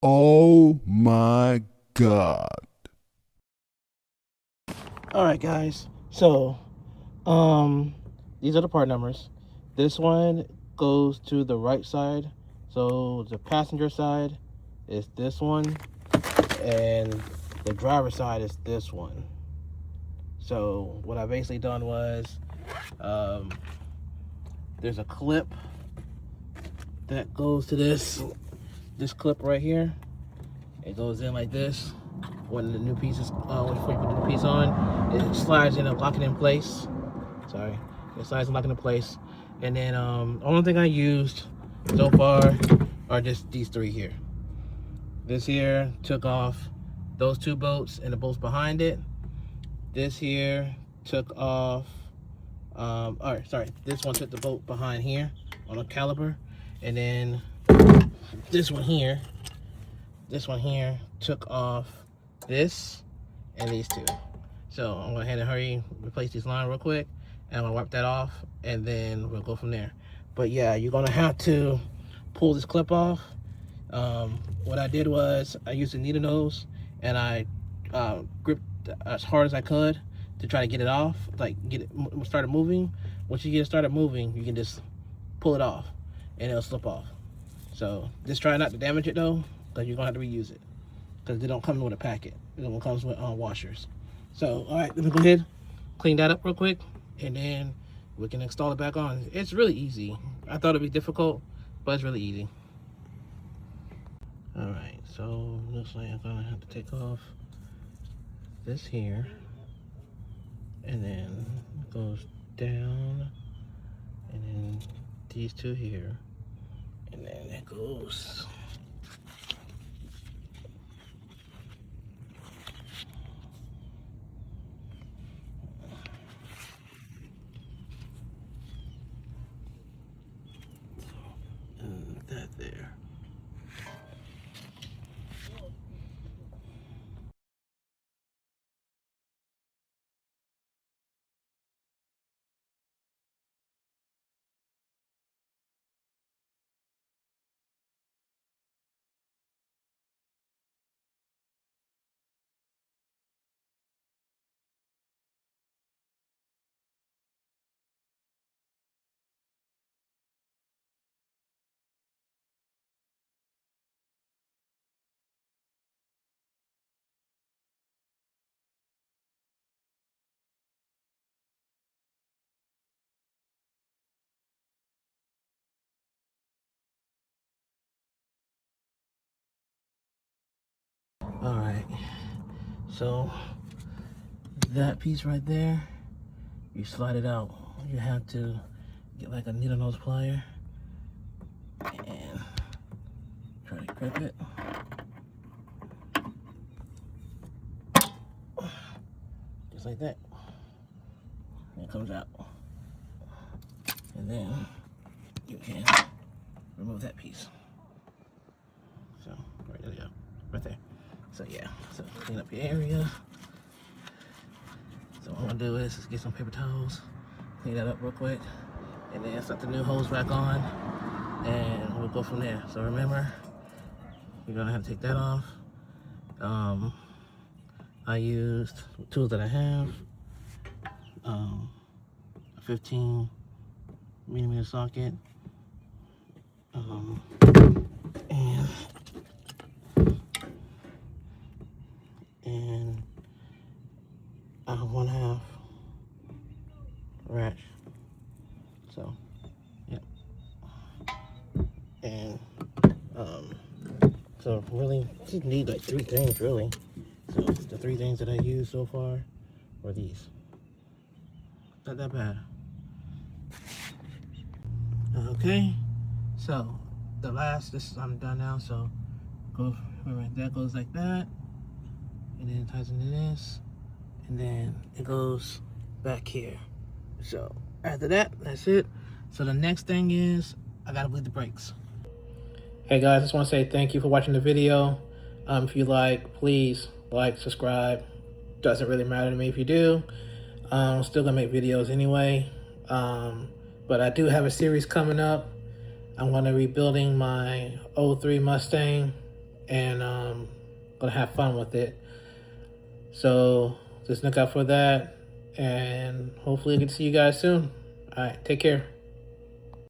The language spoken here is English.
Oh my God. All right, guys. So, these are the part numbers. This one goes to the right side. So the passenger side is this one, and the driver side is this one. So what I basically done was, um, there's a clip that goes to this clip right here. It goes in like this. When the new piece is before you put the new piece on, it slides in and lock it in place. Sorry, it slides and lock it in place. And then only thing I used so far are just these three here. This here took off those two bolts and the bolts behind it. This here took off. Sorry, this one took the bolt behind here on a caliper, and then this one here took off this and these two. So I'm gonna head and hurry replace this line real quick, and I'm gonna wipe that off, and then we'll go from there. But yeah, you're gonna have to pull this clip off. What I did was I used a needle nose, and I gripped as hard as I could to try to get it off, like get it started moving. Once you get it started moving, you can just pull it off and it'll slip off. So just try not to damage it though, because you're gonna have to reuse it, because they don't come with a packet. It only comes with washers. So all right, let me go ahead, clean that up real quick, and then we can install it back on. It's really easy. I thought it'd be difficult, but it's really easy. All right, so looks like I'm gonna have to take off this here, and then it goes down, and then these two here, and then it goes that there. All right, so that piece right there, you slide it out. You have to get like a needle nose plier and try to grip it. Just like that. And it comes out. And then you can remove that piece. So, right there you go. Right there. So yeah, so clean up your area. So what I'm gonna do is just get some paper towels, clean that up real quick, and then set the new hose back on, and we'll go from there. So remember, you're gonna have to take that off. I used tools that I have, a 15mm socket, and a 1/2 ratchet. So, yep. And so really, just need like 3 things really. So the 3 things that I used so far were these. Not that bad. Okay, so I'm done now. So go right, that goes like that, and then it ties into this, and then it goes back here. So after that, that's it. So the next thing is I gotta bleed the brakes. Hey guys, I just want to say thank you for watching the video. If you like, please like, subscribe. Doesn't really matter to me if you do. I'm still gonna make videos anyway. But I do have a series coming up. I'm gonna be rebuilding my '03 Mustang, and gonna have fun with it. So just look out for that, and hopefully I get to see you guys soon. All right, take care.